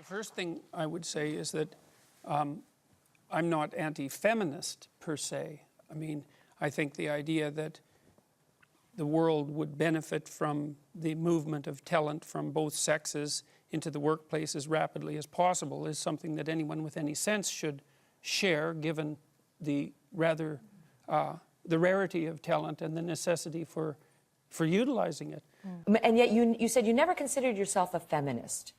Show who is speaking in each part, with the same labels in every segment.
Speaker 1: first thing I would say is that I'm not anti-feminist per se. I mean, I think the idea that the world would benefit from the movement of talent from both sexes into the workplace as rapidly as possible is something that anyone with any sense should share, given the the rarity of talent and the necessity for utilizing it.
Speaker 2: And yet you said you never considered yourself a feminist.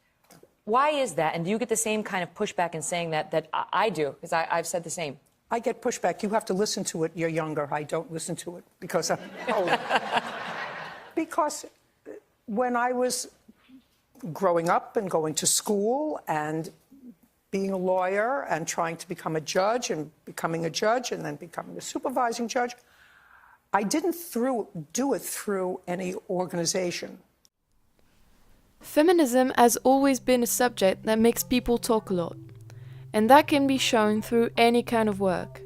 Speaker 2: Why is that? And do you get the same kind of pushback in saying that I do? Because I've said the same.
Speaker 3: I get pushback. You have to listen to it. You're younger. I don't listen to it because I'm old. Because when I was growing up and going to school and being a lawyer and trying to become a judge and becoming a judge and then becoming a supervising judge, I didn't do it through any organization.
Speaker 4: Feminism has always been a subject that makes people talk a lot, and that can be shown through any kind of work.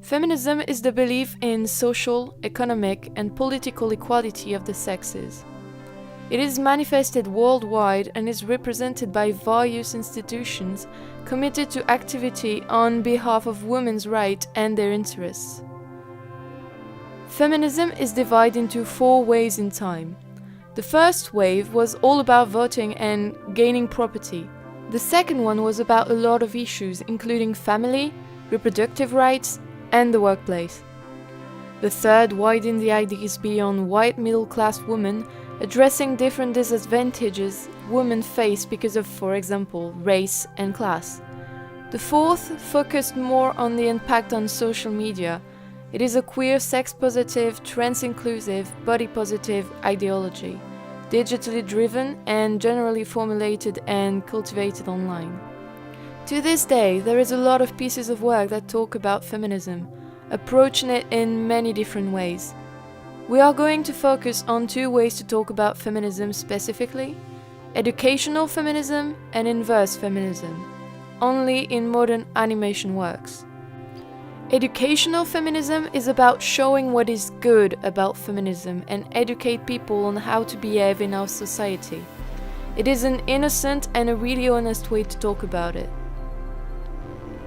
Speaker 4: Feminism is the belief in social, economic, and political equality of the sexes. It is manifested worldwide and is represented by various institutions committed to activity on behalf of women's rights and their interests. Feminism is divided into 4 waves in time. The first wave was all about voting and gaining property. The second one was about a lot of issues, including family, reproductive rights, and the workplace. The third widened the ideas beyond white middle-class women, addressing different disadvantages women face because of, for example, race and class. The fourth focused more on the impact on social media. It is a queer, sex-positive, trans-inclusive, body-positive ideology, digitally driven and generally formulated and cultivated online. To this day, there is a lot of pieces of work that talk about feminism, approaching it in many different ways. We are going to focus on 2 ways to talk about feminism specifically: educational feminism and inverse feminism, only in modern animation works. Educational feminism is about showing what is good about feminism and educate people on how to behave in our society. It is an innocent and a really honest way to talk about it.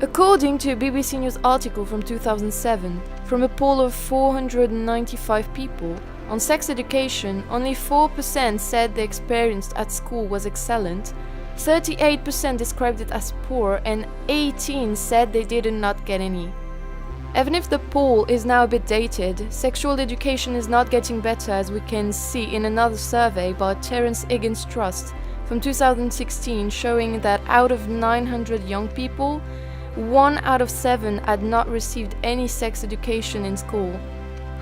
Speaker 4: According to a BBC News article from 2007, from a poll of 495 people on sex education, only 4% said the experience at school was excellent, 38% described it as poor, and 18% said they did not get any. Even if the poll is now a bit dated, sexual education is not getting better, as we can see in another survey by Terence Higgins Trust from 2016, showing that out of 900 young people, 1 out of 7 had not received any sex education in school.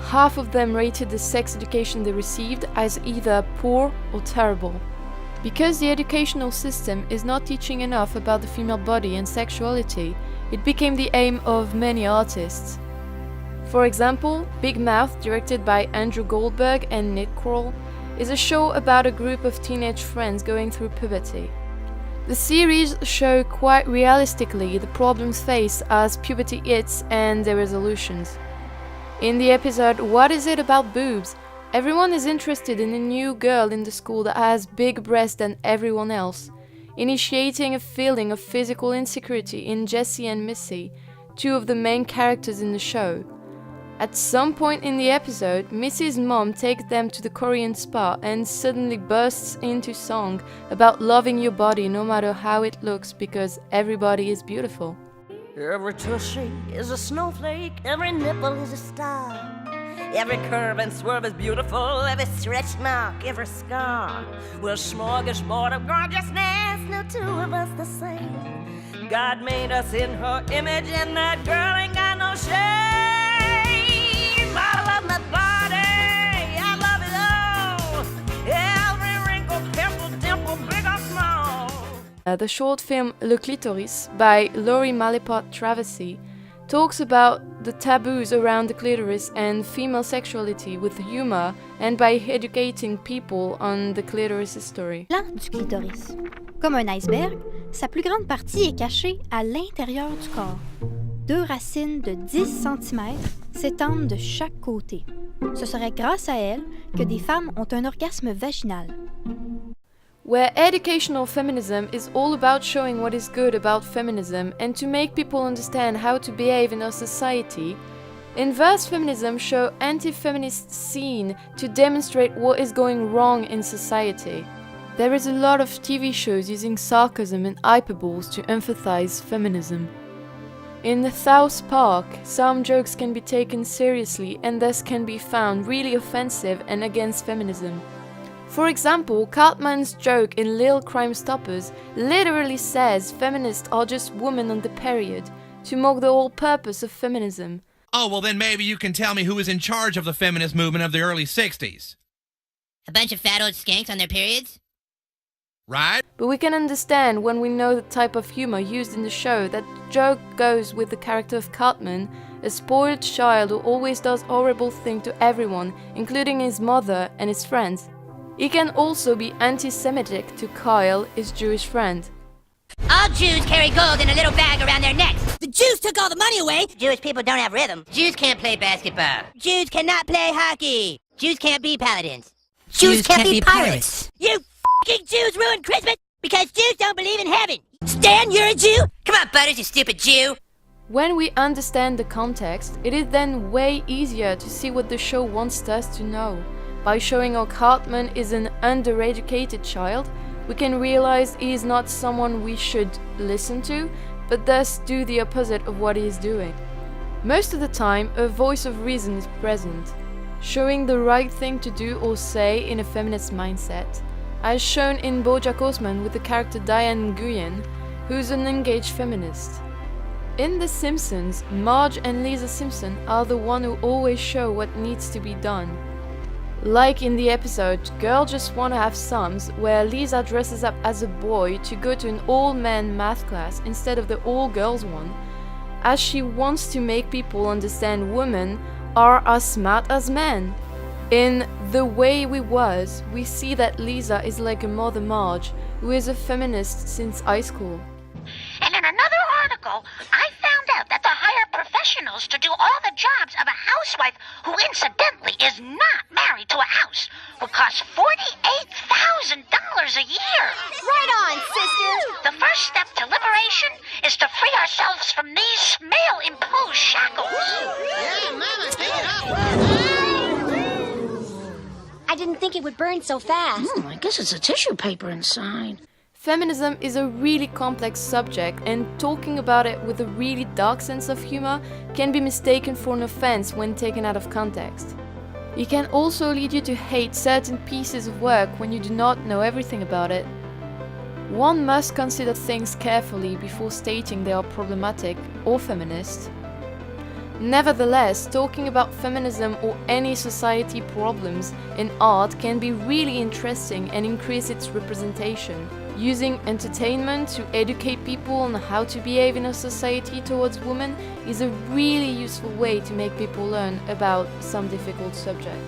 Speaker 4: Half of them rated the sex education they received as either poor or terrible. Because the educational system is not teaching enough about the female body and sexuality, it became the aim of many artists. For example, Big Mouth, directed by Andrew Goldberg and Nick Kroll, is a show about a group of teenage friends going through puberty. The series show quite realistically the problems faced as puberty hits and their resolutions. In the episode What Is It About Boobs?, everyone is interested in a new girl in the school that has big breasts than everyone else, initiating a feeling of physical insecurity in Jessie and Missy, 2 of the main characters in the show. At some point in the episode, Missy's mom takes them to the Korean spa and suddenly bursts into song about loving your body no matter how it looks, because everybody is beautiful.
Speaker 5: Every tushy is a snowflake, every nipple is a star. Every curve and swerve is beautiful, every stretch mark, every scar. We're a smorgasbord of gorgeousness, no 2 of us the same. God made us in her image, and that girl ain't got no shame. I love my body, I love it all. Every wrinkle, pimple, dimple, big or small.
Speaker 4: The short film Le Clitoris by Laurie Malipot Traversy talks about the taboos around the clitoris and female sexuality with humor and by educating people on the clitoris history.
Speaker 6: Plan du clitoris. Comme un iceberg, sa plus grande partie est cachée à l'intérieur du corps. 2 racines de 10 cm s'étendent de chaque côté. Ce serait grâce à elles que des femmes ont un orgasme vaginal.
Speaker 4: where educational feminism is all about showing what is good about feminism and to make people understand how to behave in our society, inverse feminism show anti-feminist scene to demonstrate what is going wrong in society. There is a lot of TV shows using sarcasm and hyperboles to emphasize feminism. In South Park, some jokes can be taken seriously and thus can be found really offensive and against feminism. For example, Cartman's joke in Little Crime Stoppers literally says feminists are just women on the period, to mock the whole purpose of feminism.
Speaker 7: Oh, well then maybe you can tell me who was in charge of the feminist movement of the early 60s.
Speaker 8: A bunch of fat old skanks on their periods?
Speaker 7: Right?
Speaker 4: But we can understand when we know the type of humor used in the show that the joke goes with the character of Cartman, a spoiled child who always does horrible things to everyone, including his mother and his friends. He can also be anti-Semitic to Kyle, his Jewish friend.
Speaker 8: All Jews carry gold in a little bag around their necks.
Speaker 5: The Jews took all the money away.
Speaker 8: Jewish people don't have rhythm. Jews can't play basketball.
Speaker 5: Jews cannot play hockey.
Speaker 8: Jews can't be paladins.
Speaker 5: Jews can't be pirates. You f***ing Jews ruined Christmas because Jews don't believe in heaven. Stan, you're a Jew?
Speaker 8: Come on, Butters, you stupid Jew.
Speaker 4: When we understand the context, it is then way easier to see what the show wants us to know. By showing how Cartman is an undereducated child, we can realize he is not someone we should listen to, but thus do the opposite of what he is doing. Most of the time, a voice of reason is present, showing the right thing to do or say in a feminist mindset, as shown in BoJack Horseman with the character Diane Nguyen, who's an engaged feminist. In The Simpsons, Marge and Lisa Simpson are the one who always show what needs to be done. Like in the episode Girl Just Wanna Have Sums, where Lisa dresses up as a boy to go to an all-men math class instead of the all-girls one, as she wants to make people understand women are as smart as men. In The Way We Was, we see that Lisa is like a Mother Marge, who is a feminist since high school.
Speaker 9: And in another article, I found out that they hire professionals to do all the jobs of a housewife who incidentally is not married to a house, who costs $48,000 a year.
Speaker 10: Right on, sister.
Speaker 9: The first step to liberation is to free ourselves from these male-imposed shackles.
Speaker 10: Yeah, Mama, take it off. I didn't think it would burn so fast.
Speaker 9: I guess it's a tissue paper inside.
Speaker 4: Feminism is a really complex subject, and talking about it with a really dark sense of humor can be mistaken for an offense when taken out of context. It can also lead you to hate certain pieces of work when you do not know everything about it. One must consider things carefully before stating they are problematic or feminist. Nevertheless, talking about feminism or any society problems in art can be really interesting and increase its representation. Using entertainment to educate people on how to behave in a society towards women is a really useful way to make people learn about some difficult subject.